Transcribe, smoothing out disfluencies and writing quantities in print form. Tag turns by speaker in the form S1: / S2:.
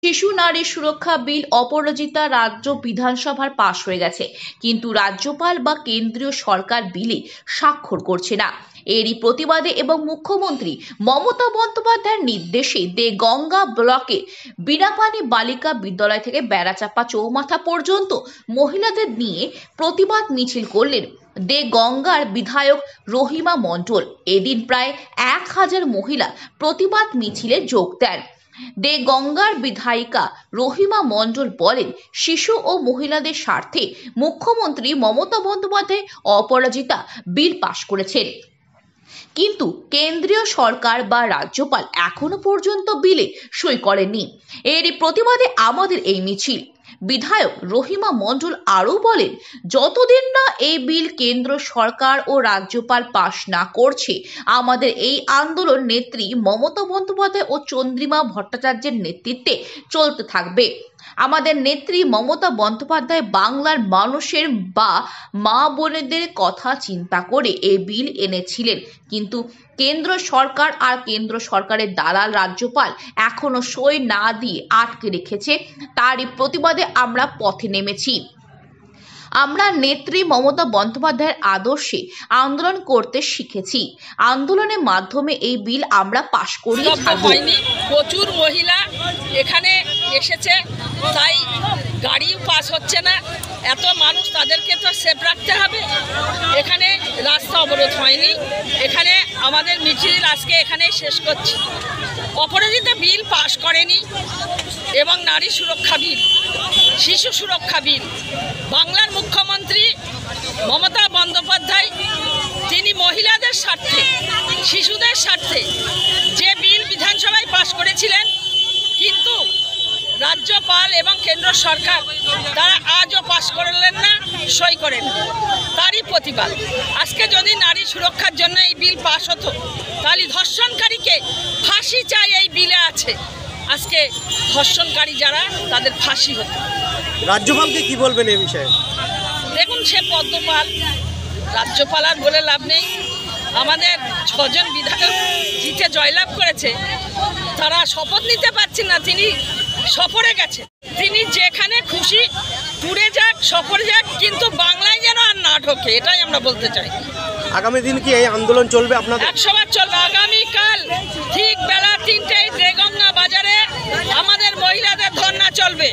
S1: শিশু নারী সুরক্ষা বিল অপরাজিতা রাজ্য বিধানসভার পাশ হয়ে গেছে, কিন্তু রাজ্যপাল বা কেন্দ্রীয় সরকার বিলে স্বাক্ষর করছে না। এরই প্রতিবাদে এবং মুখ্যমন্ত্রী মমতা বন্দ্যোপাধ্যায়ের নির্দেশে দেগঙ্গা ব্লকে বিনাপানি বালিকা বিদ্যালয় থেকে বেড়াচাপা চৌমাথা পর্যন্ত মহিলাদের নিয়ে প্রতিবাদ মিছিল করলেন দেগঙ্গার বিধায়ক রহিমা মণ্ডল। এদিন প্রায় 1000 মহিলা প্রতিবাদ মিছিলে যোগ দেন। দেগঙ্গার বিধায়িকা রহিমা মণ্ডল বলেন, শিশু ও মহিলাদের স্বার্থে মুখ্যমন্ত্রী মমতা বন্দ্যোপাধ্যায় অপরাজিতা বিল পাশ করেছেন, কিন্তু কেন্দ্রীয় সরকার বা রাজ্যপাল এখনো পর্যন্ত বিলে সই করেননি। এরই প্রতিবাদে আমাদের এই মিছিল। বিধায়ক রহিমা মণ্ডল আরও বলেন, যতদিন না এই বিল কেন্দ্র সরকার ও রাজ্যপাল পাশ না করছে, আমাদের এই আন্দোলন নেত্রী মমতা বন্দ্যোপাধ্যায় ও চন্দ্রিমা ভট্টাচার্যের নেতৃত্বে চলতে থাকবে। আমাদের নেত্রী মমতা বন্দ্যোপাধ্যায় বাংলার মানুষের বা মা বোনেদের কথা চিন্তা করে এই বিল এনেছিলেন, কিন্তু কেন্দ্র সরকার আর কেন্দ্র সরকারের দালাল রাজ্যপাল এখনো সই না দিয়ে আটকে রেখেছে। তারই প্রতিবাদে আমরা পথে নেমেছি। আমরা নেত্রী মমতা বন্দ্যোপাধ্যায়ের আদর্শে আন্দোলন করতে শিখেছি। আন্দোলনের মাধ্যমে এই বিল আমরা পাশ করিয়ে ছাড়ব।
S2: প্রচুর মহিলা এখানে এসেছে, তাই গাড়িও পাস হচ্ছে না। এত মানুষ, তাদেরকে তো সেফ রাখতে হবে। এখানে রাস্তা অবরোধ হয়নি। এখানে আমাদের মিছিল আজকে এখানে শেষ করছি। অপরাজিতা বিল পাশ করেনি এবং নারী সুরক্ষা বিল, শিশু সুরক্ষা বিল, বাংলার মুখ্যমন্ত্রী মমতা বন্দ্যোপাধ্যায় তিনি মহিলাদের স্বার্থে, শিশুদের স্বার্থে যে বিল বিধানসভায় পাশ করেছিলেন, কিন্তু রাজ্যপাল এবং কেন্দ্র সরকার তারা আজও পাশ করলেন না, সই করেন। তারই প্রতিবাদ। আজকে যদি নারী সুরক্ষার জন্য এই বিল পাশ হতো, তাহলে ধর্ষণকারীকে ফাঁসি চাই এই বিলে আছে। আজকে ধর্ষণকারী যারা, তাদের ফাঁসি হতো।
S3: রাজ্যপালকে কি বলবেন এই বিষয়ে?
S2: দেখুন, সে পদ্মপাল, রাজ্যপাল আর বলে লাভ নেই। আমাদের 6 জন বিধায়ক জিতে জয়লাভ করেছে, তারা শপথ নিতে পারছেন না। তিনি সফরে গেছেন, তিনি যেখানে খুশি ট্যুরে যাক, সফরে যাক, কিন্তু বাংলায় যেন আর না ঢোকে, এটাই আমরা বলতে চাই।
S3: আগামী দিন কি এই আন্দোলন চলবে আপনাদের?
S2: 100 বার চলবে। আগামীকাল ঠিক বেলা 3টায় দেগঙ্গা বাজারে আমাদের মহিলাদের ধর্ণা চলবে।